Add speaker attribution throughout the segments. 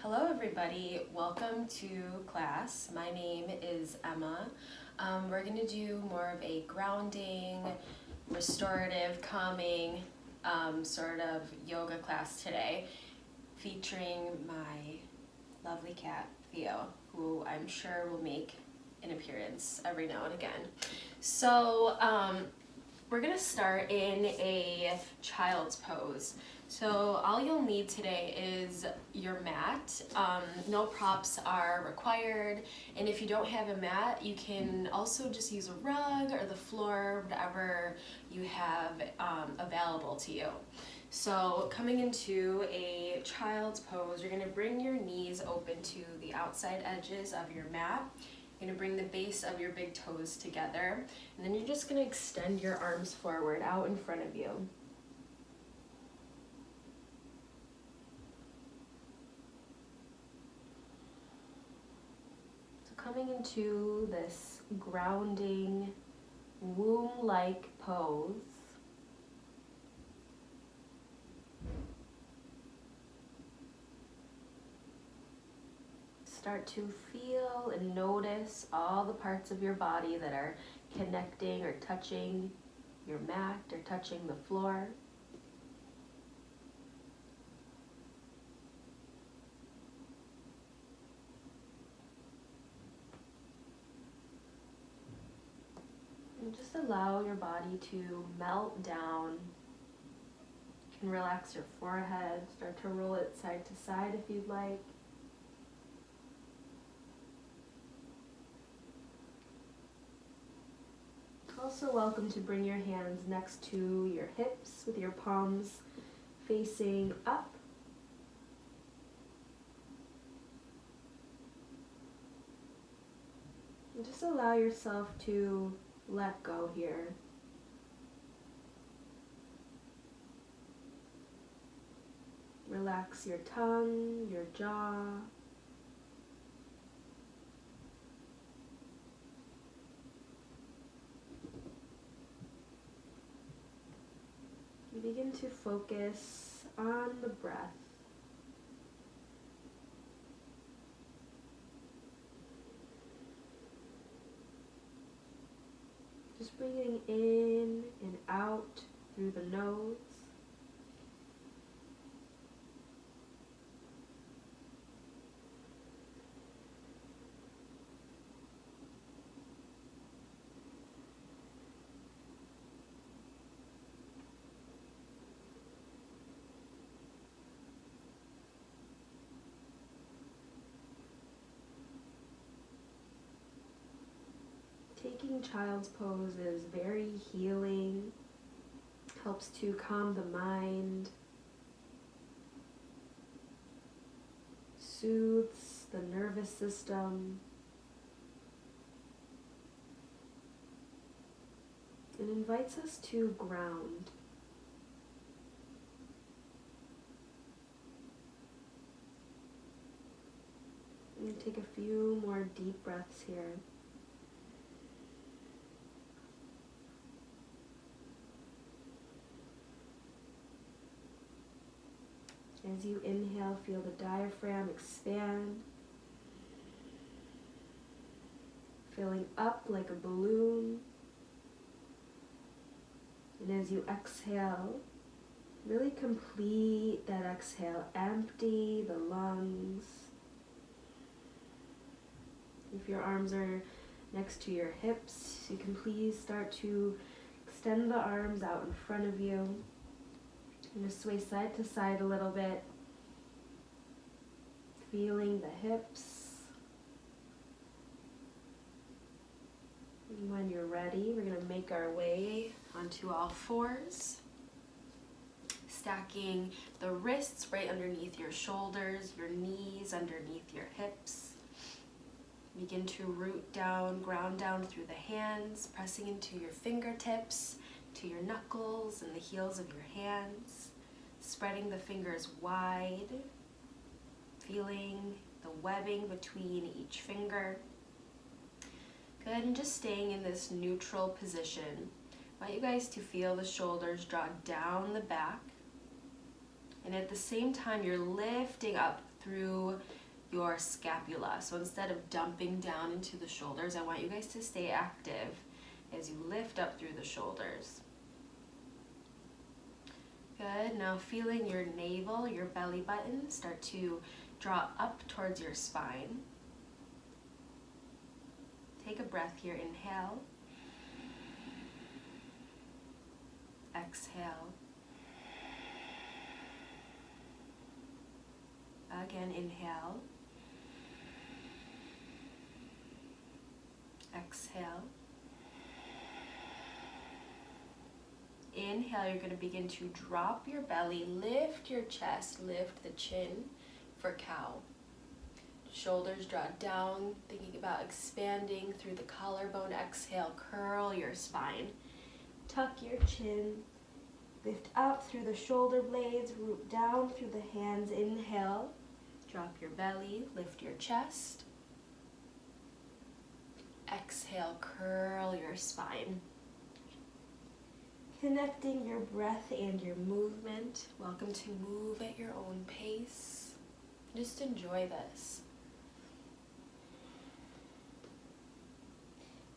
Speaker 1: Hello everybody, welcome to class. My name is Emma. We're going to do more of a grounding, restorative, calming sort of yoga class today, featuring my lovely cat, Theo, who I'm sure will make an appearance every now and again. So we're going to start in a child's pose. So all you'll need today is your mat. No props are required, and if you don't have a mat, you can also just use a rug or the floor, whatever you have available to you. So coming into a child's pose, you're going to bring your knees open to the outside edges of your mat. You're going to bring the base of your big toes together, and then you're just going to extend your arms forward out in front of you. Coming into this grounding, womb-like pose. Start to feel and notice all the parts of your body that are connecting or touching your mat or touching the floor. And just allow your body to melt down. You can relax your forehead, start to roll it side to side if you'd like. Also welcome to bring your hands next to your hips with your palms facing up. And just allow yourself to let go here. Relax your tongue, your jaw. Begin to focus on the breath. Just breathing in and out through the nose. Taking child's pose is very healing, helps to calm the mind, soothes the nervous system, and invites us to ground. And take a few more deep breaths here. As you inhale, feel the diaphragm expand, filling up like a balloon. And as you exhale, really complete that exhale. Empty the lungs. If your arms are next to your hips, you can please start to extend the arms out in front of you. And just sway side to side a little bit, feeling the hips. And when you're ready, we're going to make our way onto all fours, stacking the wrists right underneath your shoulders, your knees underneath your hips. Begin to root down, ground down through the hands, pressing into your fingertips, to your knuckles and the heels of your hands, spreading the fingers wide, feeling the webbing between each finger. Good, and just staying in this neutral position. I want you guys to feel the shoulders draw down the back, and at the same time you're lifting up through your scapula. So instead of dumping down into the shoulders, I want you guys to stay active as you lift up through the shoulders. Good. Now feeling your navel, your belly button start to draw up towards your spine. Take a breath here. Inhale. Exhale. Again, inhale. Exhale. Inhale, you're going to begin to drop your belly, lift your chest, lift the chin for cow. Shoulders draw down, thinking about expanding through the collarbone. Exhale, curl your spine. Tuck your chin, lift up through the shoulder blades, root down through the hands. Inhale, drop your belly, lift your chest. Exhale, curl your spine. Connecting your breath and your movement. Welcome to move at your own pace. Just enjoy this.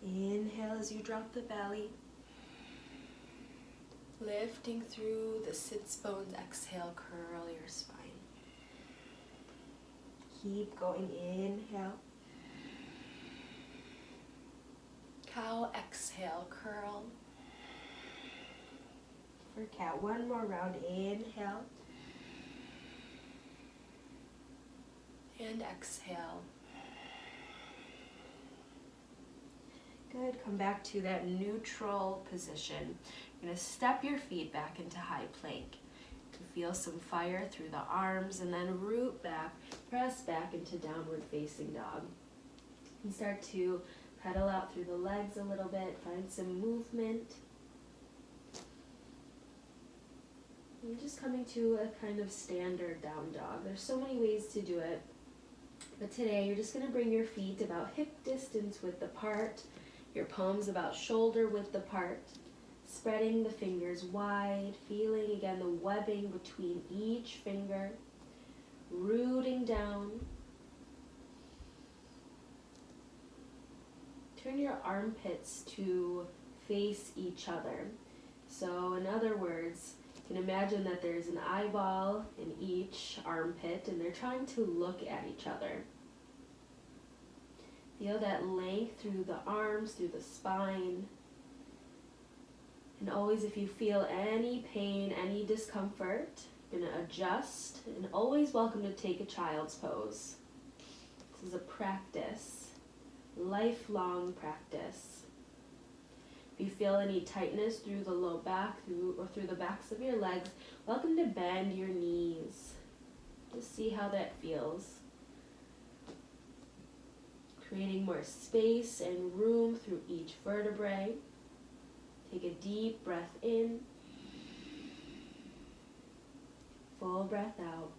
Speaker 1: Inhale as you drop the belly. Lifting through the sits bones. Exhale, curl your spine. Keep going. Inhale. Cow, exhale, curl. For cat, one more round. Inhale. And exhale. Good. Come back to that neutral position. You're going to step your feet back into high plank. To feel some fire through the arms and then root back, press back into downward facing dog. And start to pedal out through the legs a little bit, find some movement. And just coming to a kind of standard down dog. There's so many ways to do it, but today you're just going to bring your feet about hip distance width apart, your palms about shoulder width apart, spreading the fingers wide, feeling again the webbing between each finger, rooting down. Turn your armpits to face each other. So in other words, you can imagine that there's an eyeball in each armpit and they're trying to look at each other. Feel that length through the arms, through the spine. And always, if you feel any pain, any discomfort, you're going to adjust, and always welcome to take a child's pose. This is a practice, lifelong practice. If you feel any tightness through the low back or through the backs of your legs, welcome to bend your knees. Just see how that feels. Creating more space and room through each vertebrae. Take a deep breath in. Full breath out.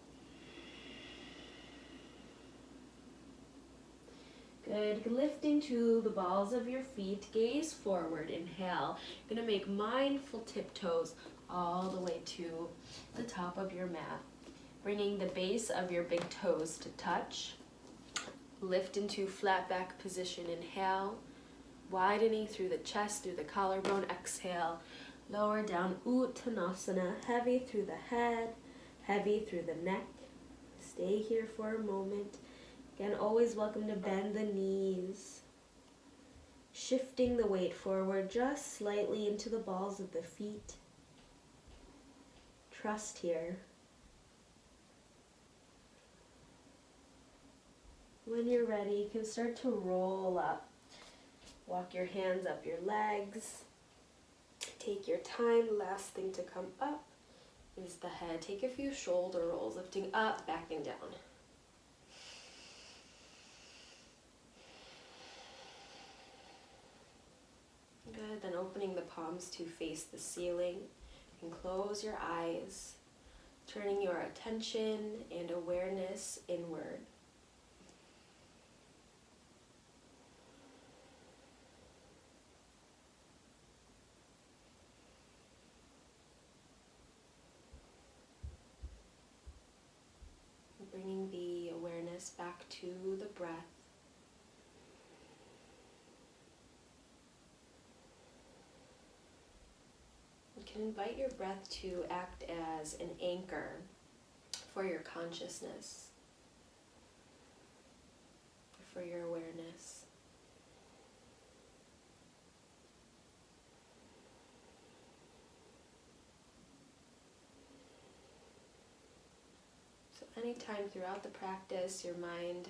Speaker 1: Good. Lifting to the balls of your feet, gaze forward. Inhale. You're going to make mindful tiptoes all the way to the top of your mat. Bringing the base of your big toes to touch. Lift into flat back position. Inhale. Widening through the chest, through the collarbone. Exhale. Lower down. Uttanasana. Heavy through the head. Heavy through the neck. Stay here for a moment. Again, always welcome to bend the knees. Shifting the weight forward just slightly into the balls of the feet. Trust here. When you're ready, you can start to roll up. Walk your hands up your legs. Take your time. Last thing to come up is the head. Take a few shoulder rolls, lifting up, backing down. Good, then opening the palms to face the ceiling. You can close your eyes, turning your attention and awareness inward. Bringing the to the breath. You can invite your breath to act as an anchor for your consciousness, for your awareness. So anytime throughout the practice your mind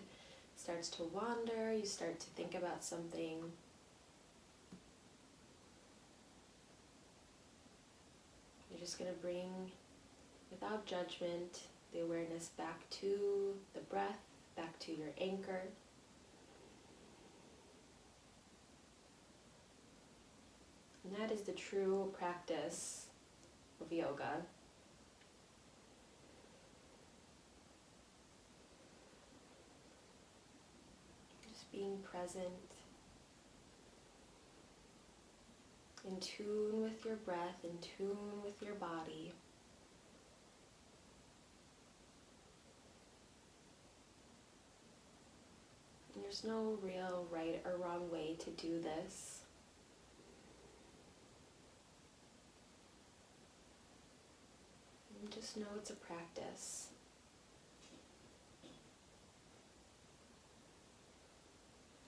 Speaker 1: starts to wander, you start to think about something, you're just going to bring, without judgment, the awareness back to the breath, back to your anchor. And that is the true practice of yoga. Just being present, in tune with your breath, in tune with your body. And there's no real right or wrong way to do this. And just know it's a practice.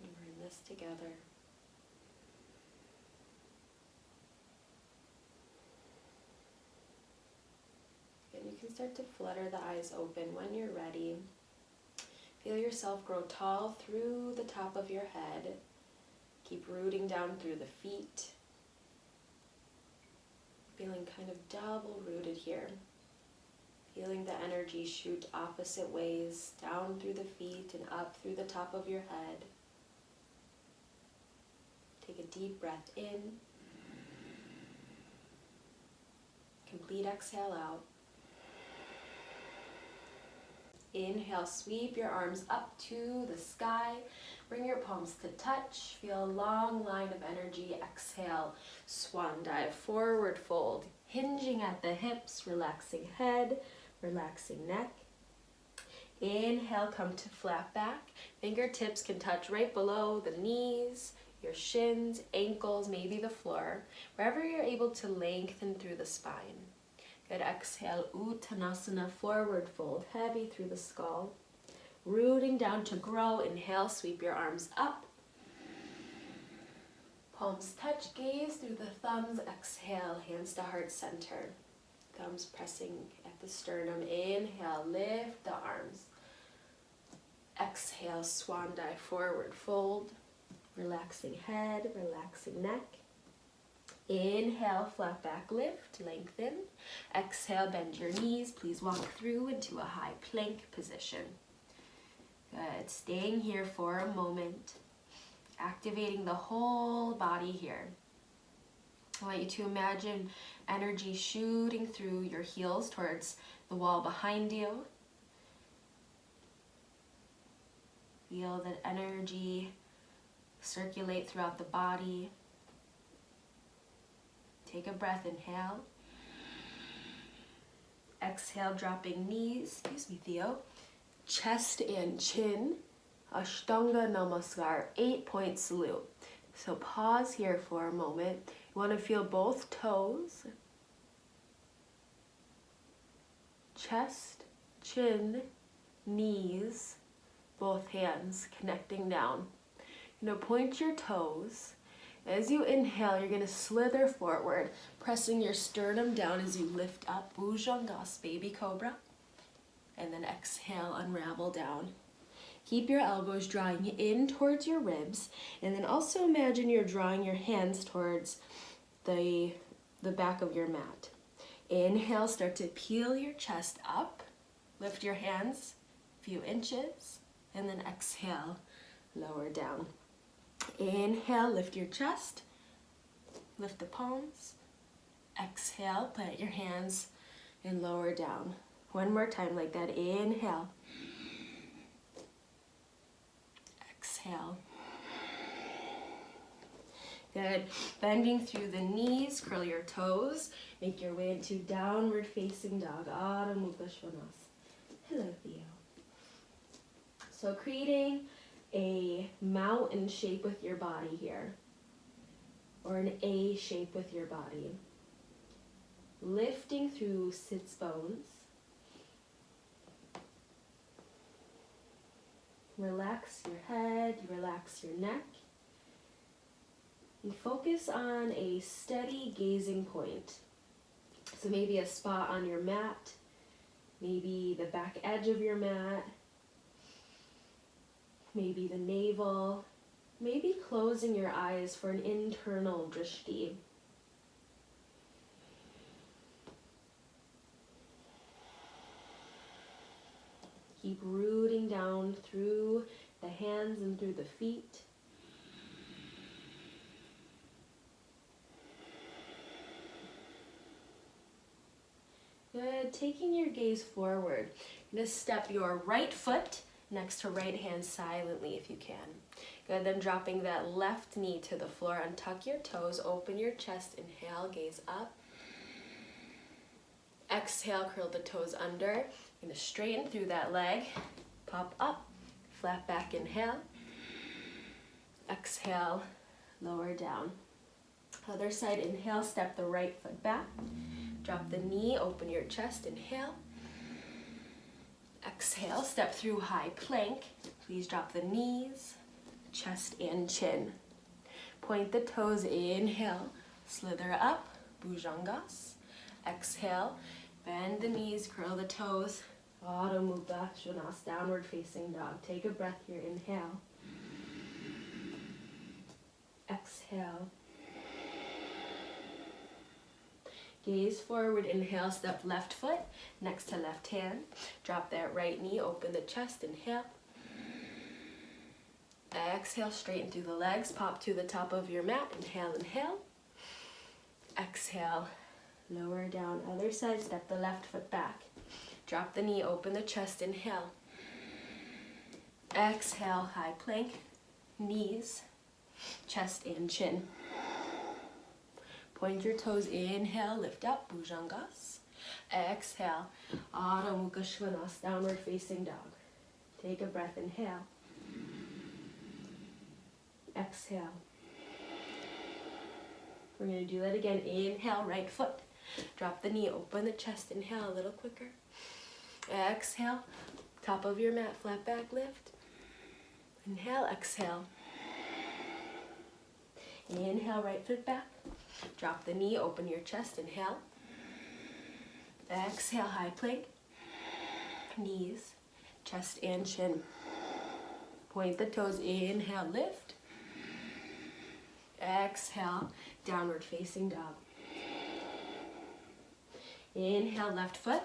Speaker 1: And we're in this together. And you can start to flutter the eyes open when you're ready. Feel yourself grow tall through the top of your head. Keep rooting down through the feet. Feeling kind of double rooted here. Feeling the energy shoot opposite ways, down through the feet and up through the top of your head. Take a deep breath in. Complete exhale out. Inhale, sweep your arms up to the sky. Bring your palms to touch. Feel a long line of energy. Exhale, swan dive, forward fold. Hinging at the hips, relaxing head, relaxing neck. Inhale, come to flat back. Fingertips can touch right below the knees, your shins, ankles, maybe the floor. Wherever you're able to lengthen through the spine. Good, exhale, Uttanasana, forward fold, heavy through the skull. Rooting down to grow, inhale, sweep your arms up. Palms touch, gaze through the thumbs, exhale, hands to heart center. Thumbs pressing at the sternum, inhale, lift the arms. Exhale, swan dive, forward fold. Relaxing head, relaxing neck. Inhale, flat back lift, lengthen. Exhale, bend your knees. Please walk through into a high plank position. Good, staying here for a moment. Activating the whole body here. I want you to imagine energy shooting through your heels towards the wall behind you. Feel that energy circulate throughout the body. Take a breath, inhale. Exhale, dropping knees, excuse me, Theo. Chest and chin, Ashtanga Namaskar, 8-point salute. So pause here for a moment. You want to feel both toes, chest, chin, knees, both hands connecting down. Point your toes. As you inhale, you're going to slither forward, pressing your sternum down as you lift up, Bhujangas, baby cobra. And then exhale, unravel down. Keep your elbows drawing in towards your ribs, and then also imagine you're drawing your hands towards the back of your mat. Inhale, start to peel your chest up. Lift your hands a few inches, and then exhale, lower down. Inhale, lift your chest, lift the palms. Exhale, plant your hands and lower down. One more time like that. Inhale. Exhale. Good. Bending through the knees, curl your toes. Make your way into downward facing dog. Adho Mukha Svanasana. Hello, Theo.
Speaker 2: So creating a mountain shape with your body here, or an A shape with your body. Lifting through sits bones. Relax your head, relax your neck. And focus on a steady gazing point. So maybe a spot on your mat, maybe the back edge of your mat, maybe the navel, maybe closing your eyes for an internal drishti. Keep rooting down through the hands and through the feet. Good. Taking your gaze forward. You're going to step your right foot next to right hand silently if you can. Good. Then dropping that left knee to the floor. Untuck your toes. Open your chest. Inhale. Gaze up. Exhale. Curl the toes under. You're going to straighten through that leg. Pop up. Flat back. Inhale. Exhale. Lower down. Other side. Inhale. Step the right foot back. Drop the knee, open your chest, inhale. Exhale, step through high plank. Please drop the knees, chest and chin. Point the toes, inhale, slither up, bhujangas. Exhale, bend the knees, curl the toes. Adho Mukha Svanasana, downward facing dog. Take a breath here, inhale. Exhale. Gaze forward, inhale, step left foot next to left hand. Drop that right knee, open the chest, inhale. Exhale, straighten through the legs, pop to the top of your mat, inhale, inhale. Exhale, lower down, other side, step the left foot back. Drop the knee, open the chest, inhale. Exhale, high plank, knees, chest and chin. Point your toes, inhale, lift up, bhujangas. Exhale, Adho Mukha Svanasana, downward facing dog. Take a breath, inhale. Exhale. We're going to do that again. Inhale, right foot. Drop the knee, open the chest, inhale a little quicker. Exhale, top of your mat, flat back lift. Inhale, exhale. Inhale, right foot back. Drop the knee, open your chest, inhale. Exhale, high plank, knees, chest and chin. Point the toes, inhale, lift. Exhale, downward facing dog. Inhale, left foot,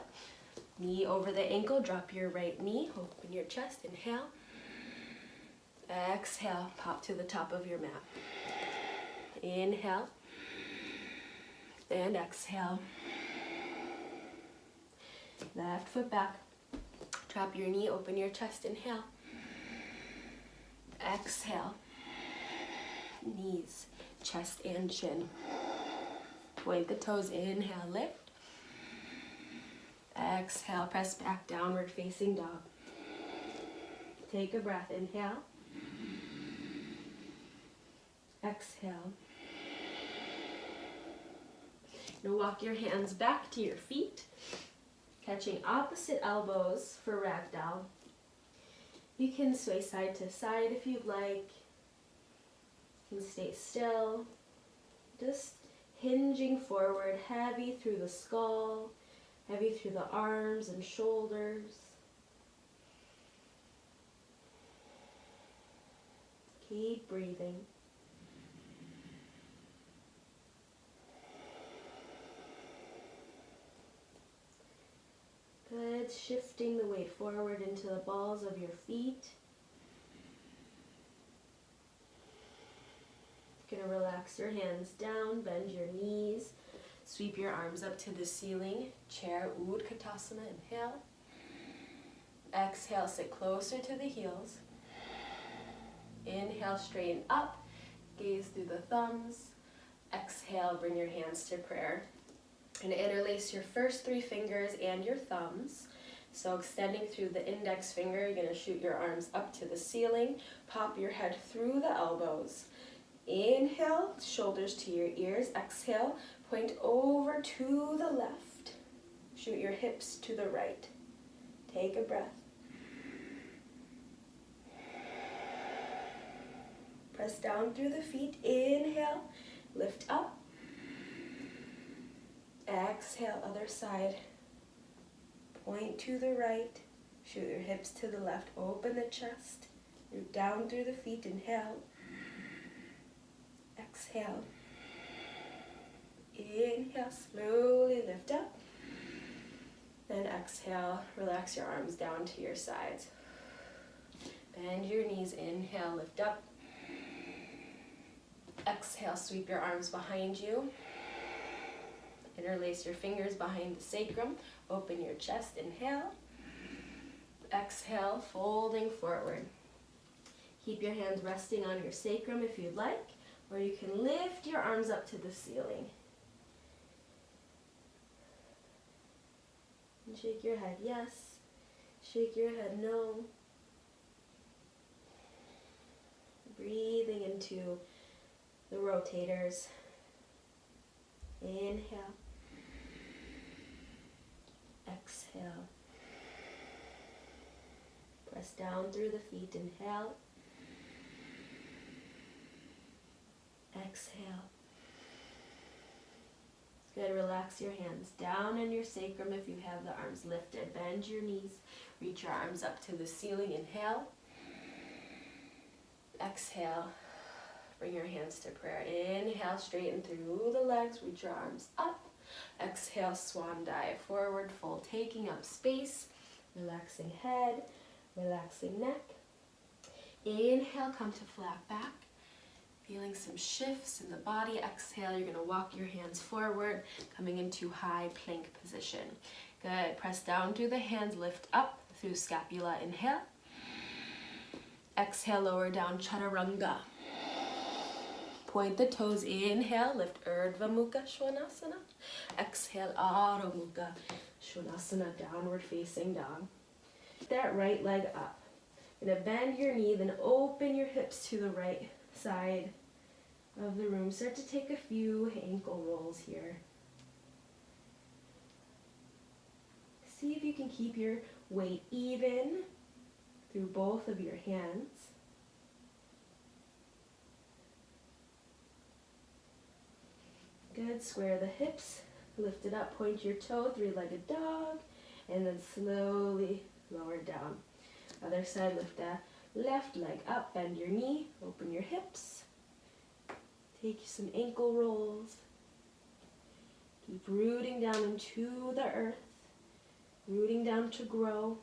Speaker 2: knee over the ankle, drop your right knee, open your chest, inhale. Exhale, pop to the top of your mat. Inhale. And exhale. Left foot back. Drop your knee, open your chest, inhale. Exhale. Knees, chest and chin. Point the toes, inhale, lift. Exhale, press back, downward facing dog. Take a breath, inhale. Exhale. Now walk your hands back to your feet, catching opposite elbows for ragdoll. You can sway side to side if you'd like. You can stay still. Just hinging forward, heavy through the skull, heavy through the arms and shoulders. Keep breathing. Good, shifting the weight forward into the balls of your feet. You're going to relax your hands down, bend your knees, sweep your arms up to the ceiling. Chair Utkatasana, inhale. Exhale, sit closer to the heels. Inhale, straighten up, gaze through the thumbs. Exhale, bring your hands to prayer. And interlace your first 3 fingers and your thumbs. So extending through the index finger, you're gonna shoot your arms up to the ceiling, pop your head through the elbows. Inhale, shoulders to your ears. Exhale, point over to the left. Shoot your hips to the right. Take a breath. Press down through the feet. Inhale, lift up. Exhale, other side. Point to the right. Shoot your hips to the left. Open the chest. Root down through the feet. Inhale. Exhale. Inhale, slowly lift up. Then exhale, relax your arms down to your sides. Bend your knees, inhale, lift up. Exhale, sweep your arms behind you. Interlace your fingers behind the sacrum. Open your chest, inhale. Exhale, folding forward. Keep your hands resting on your sacrum if you'd like, or you can lift your arms up to the ceiling. And shake your head yes, shake your head no. Breathing into the rotators. Inhale. Exhale. Press down through the feet. Inhale. Exhale. Good. Relax your hands down on your sacrum if you have the arms lifted. Bend your knees. Reach your arms up to the ceiling. Inhale. Exhale. Bring your hands to prayer. Inhale, straighten through the legs. Reach your arms up. Exhale, swan dive. Forward fold, taking up space. Relaxing head, relaxing neck. Inhale, come to flat back. Feeling some shifts in the body. Exhale, you're going to walk your hands forward, coming into high plank position. Good. Press down through the hands, lift up through scapula. Inhale. Exhale, lower down, chaturanga. Point the toes. Inhale, lift Urdhva Mukha Svanasana. Exhale, Adho Mukha Svanasana, downward facing dog. That right leg up. You're going to bend your knee, then open your hips to the right side of the room. Start to take a few ankle rolls here. See if you can keep your weight even through both of your hands. Good. Square the hips, lift it up, point your toe, three-legged dog, and then slowly lower down. Other side, lift that left leg up, bend your knee, open your hips. Take some ankle rolls. Keep rooting down into the earth, rooting down to grow.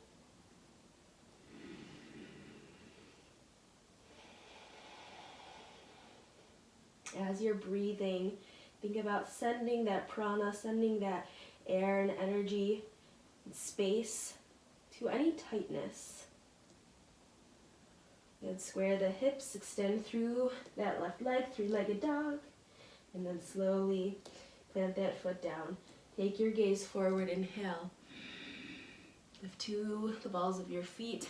Speaker 2: As you're breathing, think about sending that prana, sending that air and energy and space to any tightness. And square the hips, extend through that left leg, three-legged dog, and then slowly plant that foot down. Take your gaze forward, inhale. Lift to the balls of your feet.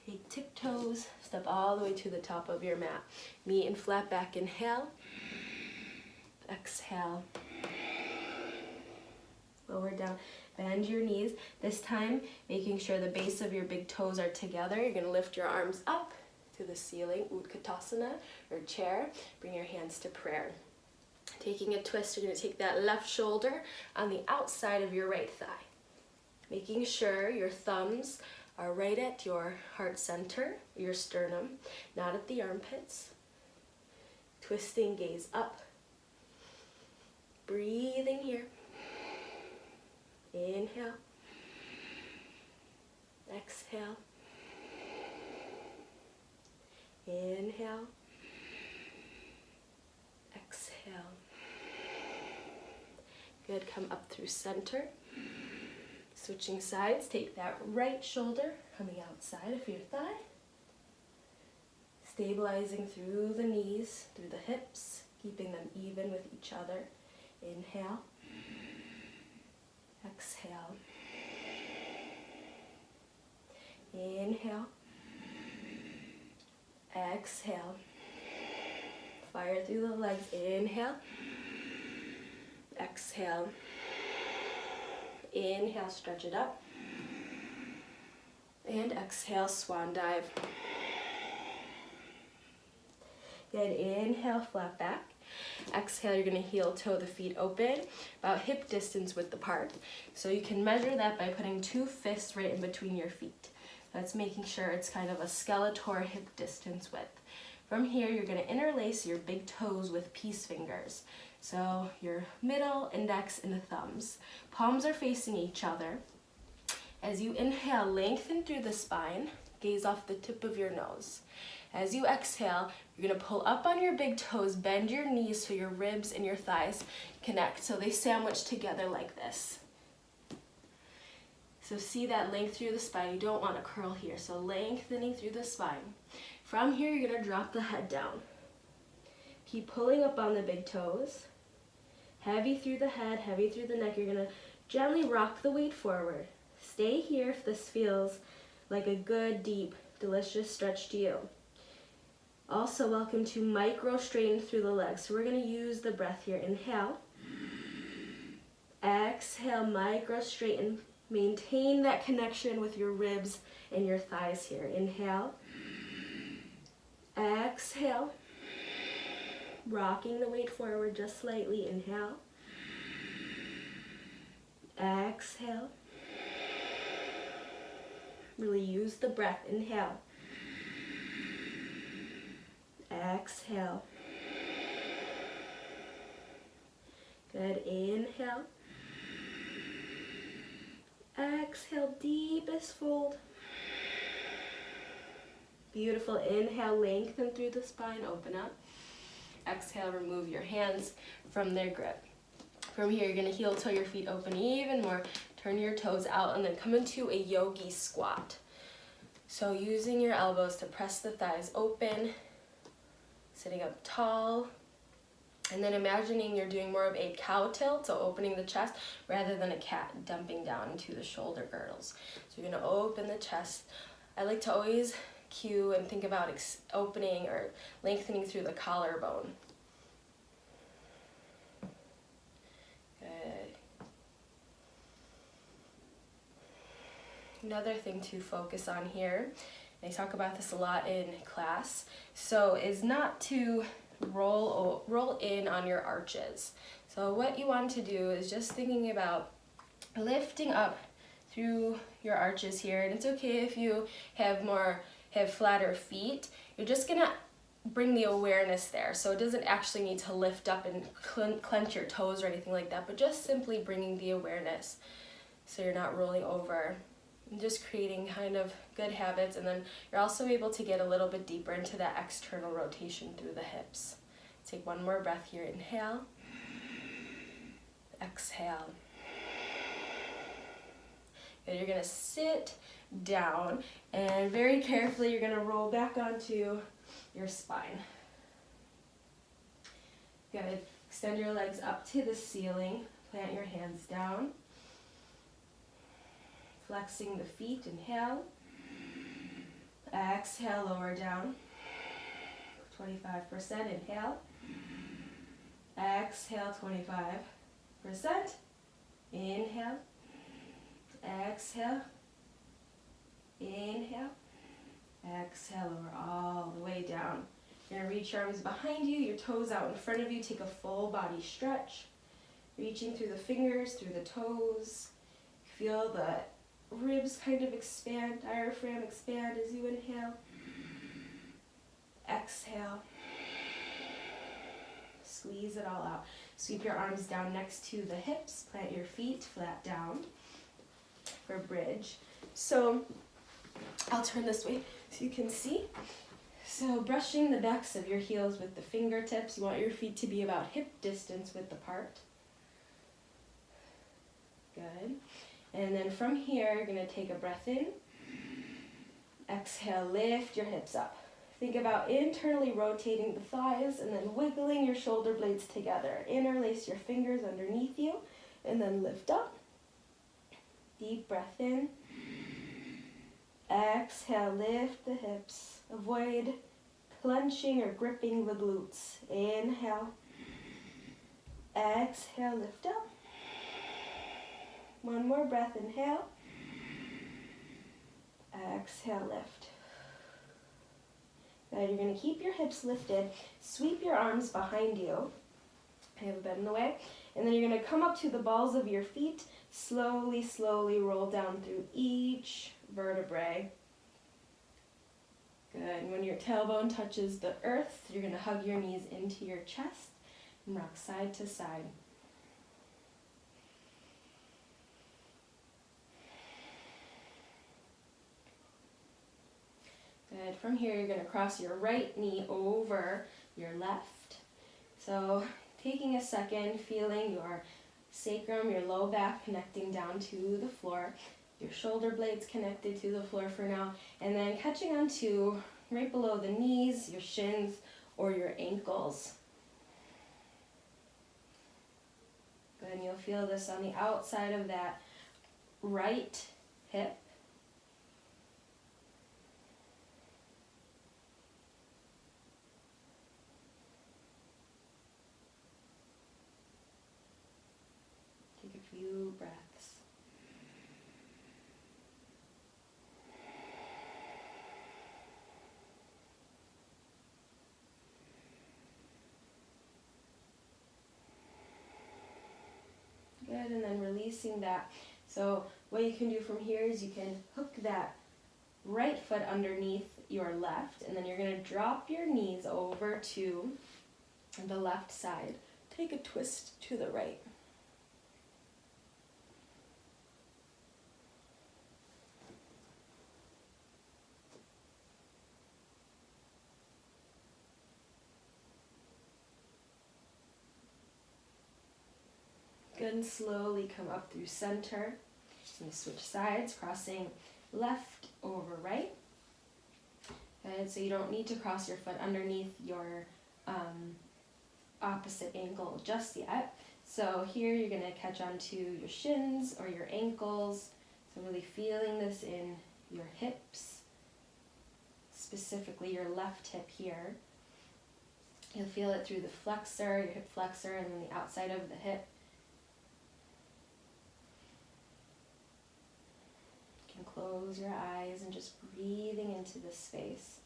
Speaker 2: Take tiptoes, step all the way to the top of your mat. Meet and flat back, inhale. Exhale. Lower down. Bend your knees. This time, making sure the base of your big toes are together. You're going to lift your arms up to the ceiling, Utkatasana, or chair. Bring your hands to prayer. Taking a twist, you're going to take that left shoulder on the outside of your right thigh. Making sure your thumbs are right at your heart center, your sternum, not at the armpits. Twisting, gaze up. Breathing here. Inhale. Exhale. Inhale. Exhale. Good. Come up through center. Switching sides. Take that right shoulder coming outside of your thigh. Stabilizing through the knees, through the hips, keeping them even with each other. Inhale. Exhale. Inhale. Exhale. Fire through the legs. Inhale. Exhale. Inhale, stretch it up. And exhale, swan dive. Good, inhale, flat back. Exhale, you're gonna heel toe the feet open, about hip distance width apart. So you can measure that by putting 2 fists right in between your feet. That's making sure it's kind of a Skeletor hip distance width. From here, you're gonna interlace your big toes with peace fingers. So your middle, index, and the thumbs. Palms are facing each other. As you inhale, lengthen through the spine, gaze off the tip of your nose. As you exhale, you're gonna pull up on your big toes, bend your knees so your ribs and your thighs connect, so they sandwich together like this. So see that length through the spine. You don't want to curl here, so lengthening through the spine. From here, you're gonna drop the head down. Keep pulling up on the big toes. Heavy through the head, heavy through the neck. You're gonna gently rock the weight forward. Stay here if this feels like a good, deep, delicious stretch to you. Also, welcome to micro straighten through the legs. So we're gonna use the breath here. Inhale. Exhale, micro straighten. Maintain that connection with your ribs and your thighs here. Inhale. Exhale. Rocking the weight forward just slightly. Inhale. Exhale. Really use the breath. Inhale. Exhale. Good. Inhale. Exhale, deepest fold. Beautiful. Inhale, lengthen through the spine, open up. Exhale, remove your hands from their grip. From here, you're gonna heel toe your feet open even more. Turn your toes out and then come into a yogi squat. So using your elbows to press the thighs open, sitting up tall, and then imagining you're doing more of a cow tilt, so opening the chest rather than a cat dumping down into the shoulder girdles. So you're gonna open the chest. I like to always cue and think about opening or lengthening through the collarbone. Good. Another thing to focus on here, and I talk about this a lot in class, so is not to roll in on your arches. So what you want to do is just thinking about lifting up through your arches here, and it's okay if you have flatter feet. You're just gonna bring the awareness there, so it doesn't actually need to lift up and clench your toes or anything like that, but just simply bringing the awareness so you're not rolling over. And just creating kind of good habits, and then you're also able to get a little bit deeper into that external rotation through the hips. Take one more breath here. Inhale. Exhale. And you're gonna sit down, and very carefully you're gonna roll back onto your spine. Good. Extend your legs up to the ceiling. Plant your hands down. Flexing the feet, inhale. Exhale, lower down. 25%, inhale. Exhale, 25%. Inhale. Exhale. Inhale. Exhale, lower all the way down. You're gonna reach your arms behind you, your toes out in front of you. Take a full body stretch. Reaching through the fingers, through the toes. Feel the ribs kind of expand, diaphragm expand as you inhale. Exhale. Squeeze it all out. Sweep your arms down next to the hips. Plant your feet flat down for bridge. So I'll turn this way so you can see. So brushing the backs of your heels with the fingertips. You want your feet to be about hip distance width apart. Good. And then from here, you're gonna take a breath in. Exhale, lift your hips up. Think about internally rotating the thighs and then wiggling your shoulder blades together. Interlace your fingers underneath you and then lift up. Deep breath in. Exhale, lift the hips. Avoid clenching or gripping the glutes. Inhale. Exhale, lift up. One more breath, inhale. Exhale, lift. Good, you're going to keep your hips lifted. Sweep your arms behind you. I have a bed in the way. And then you're going to come up to the balls of your feet. Slowly, slowly roll down through each vertebrae. Good. When your tailbone touches the earth, you're going to hug your knees into your chest and rock side to side. Good. From here, you're going to cross your right knee over your left. So taking a second, feeling your sacrum, your low back connecting down to the floor. Your shoulder blades connected to the floor for now. And then catching onto right below the knees, your shins, or your ankles. Good. And you'll feel this on the outside of that right hip. Take a few breaths. Good, and then releasing that. So what you can do from here is you can hook that right foot underneath your left, and then you're going to drop your knees over to the left side. Take a twist to the right. Good, and slowly come up through center. And you switch sides, crossing left over right. Good, so you don't need to cross your foot underneath your opposite ankle just yet. So here you're going to catch onto your shins or your ankles. So really feeling this in your hips, specifically your left hip here. You'll feel it through the flexor, your hip flexor, and then the outside of the hip. You can close your eyes and just breathing into this space.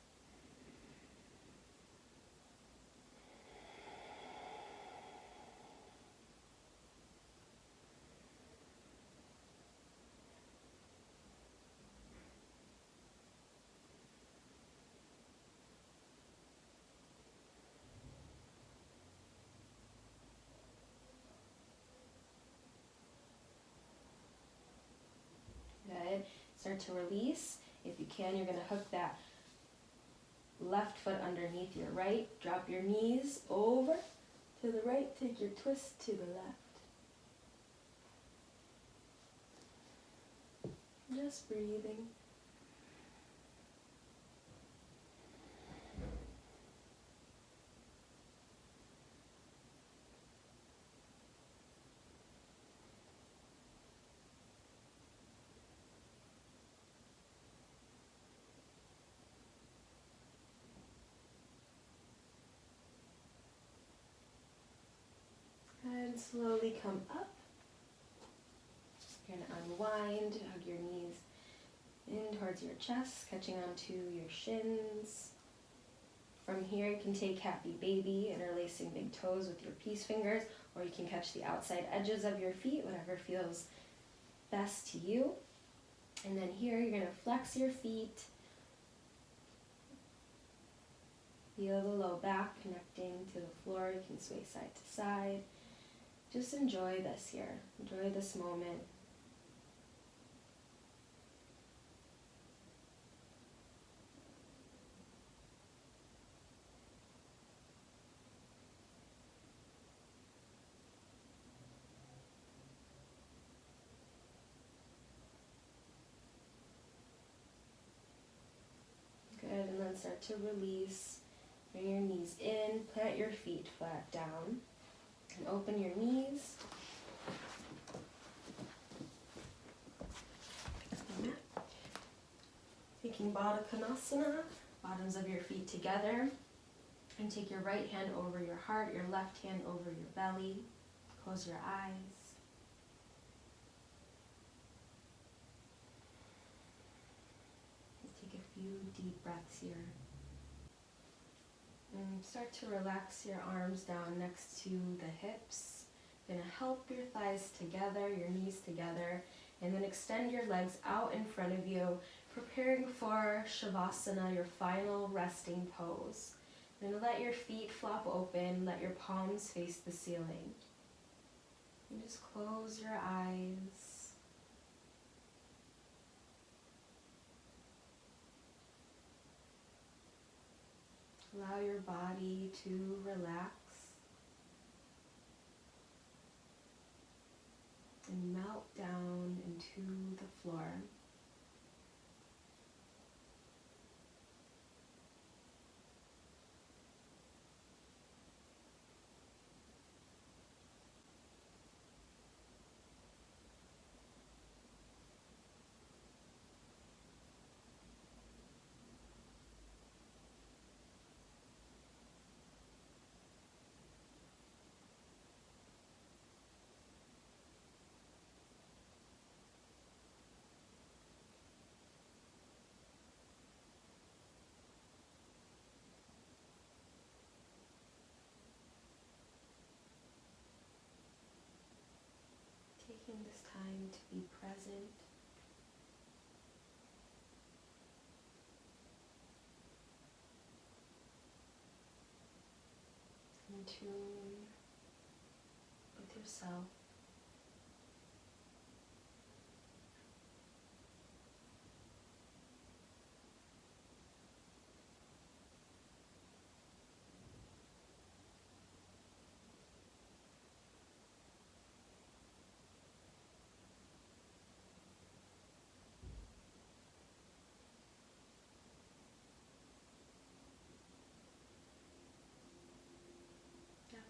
Speaker 2: Good. Start to release. If you can, you're going to hook that left foot underneath your right. Drop your knees over to the right. Take your twist to the left. Just breathing. And slowly come up. You're going to unwind, hug your knees in towards your chest, catching onto your shins. From here, you can take Happy Baby, interlacing big toes with your peace fingers, or you can catch the outside edges of your feet, whatever feels best to you. And then here, you're going to flex your feet. Feel the low back connecting to the floor. You can sway side to side. Just enjoy this here. Enjoy this moment. Good, and then start to release. Bring your knees in, plant your feet flat down, and open your knees. taking Baddha Konasana, bottoms of your feet together, and take your right hand over your heart, your left hand over your belly. Close your eyes. Take a few deep breaths here. And start to relax your arms down next to the hips. You're going to help your thighs together, your knees together, and then extend your legs out in front of you, preparing for Shavasana, your final resting pose. You're going to let your feet flop open, let your palms face the ceiling. And just close your eyes. Allow your body to relax and melt down into the floor. Taking this time to be present. In tune with yourself.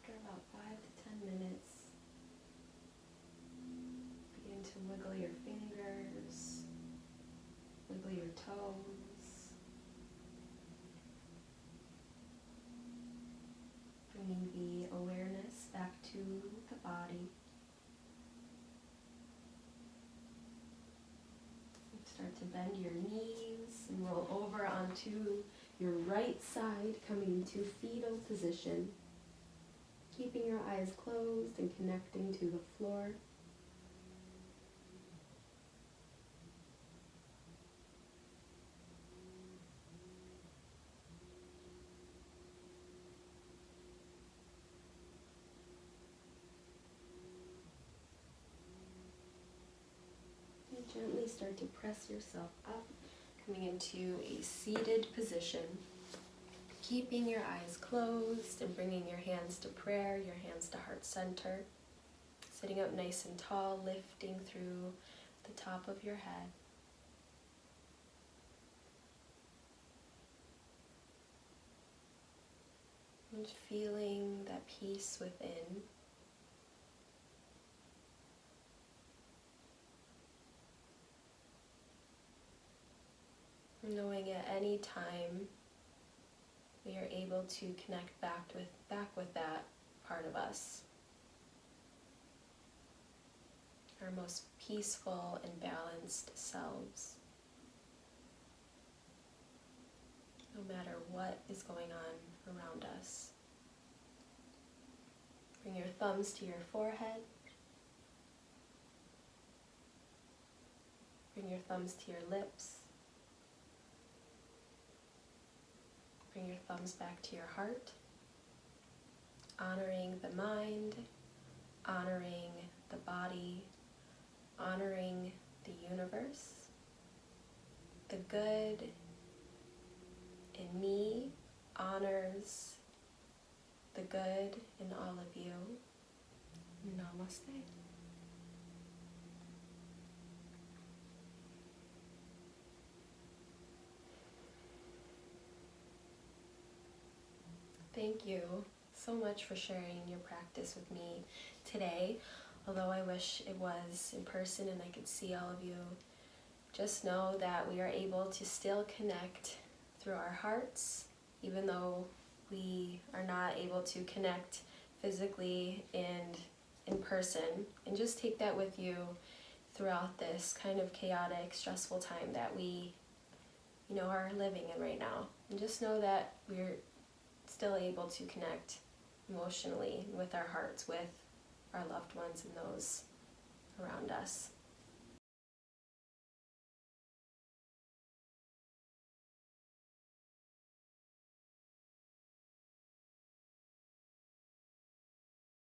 Speaker 2: After about 5 to 10 minutes, begin to wiggle your fingers, wiggle your toes, bringing the awareness back to the body. Start to bend your knees and roll over onto your right side, coming into fetal position. Keeping your eyes closed and connecting to the floor. And gently start to press yourself up, coming into a seated position. Keeping your eyes closed and bringing your hands to prayer, your hands to heart center. Sitting up nice and tall, lifting through the top of your head. And feeling that peace within. Knowing at any time we are able to connect back with that part of us. Our most peaceful and balanced selves. No matter what is going on around us. Bring your thumbs to your forehead. Bring your thumbs to your lips. Bring your thumbs back to your heart, honoring the mind, honoring the body, honoring the universe. The good in me honors the good in all of you. Namaste. Thank you so much for sharing your practice with me today. Although I wish it was in person and I could see all of you
Speaker 1: just know that we are able to still connect through our hearts, even though we are not able to connect physically and in person. And just take that with you throughout this kind of chaotic, stressful time that we, are living in right now. And just know that we're still able to connect emotionally with our hearts, with our loved ones and those around us.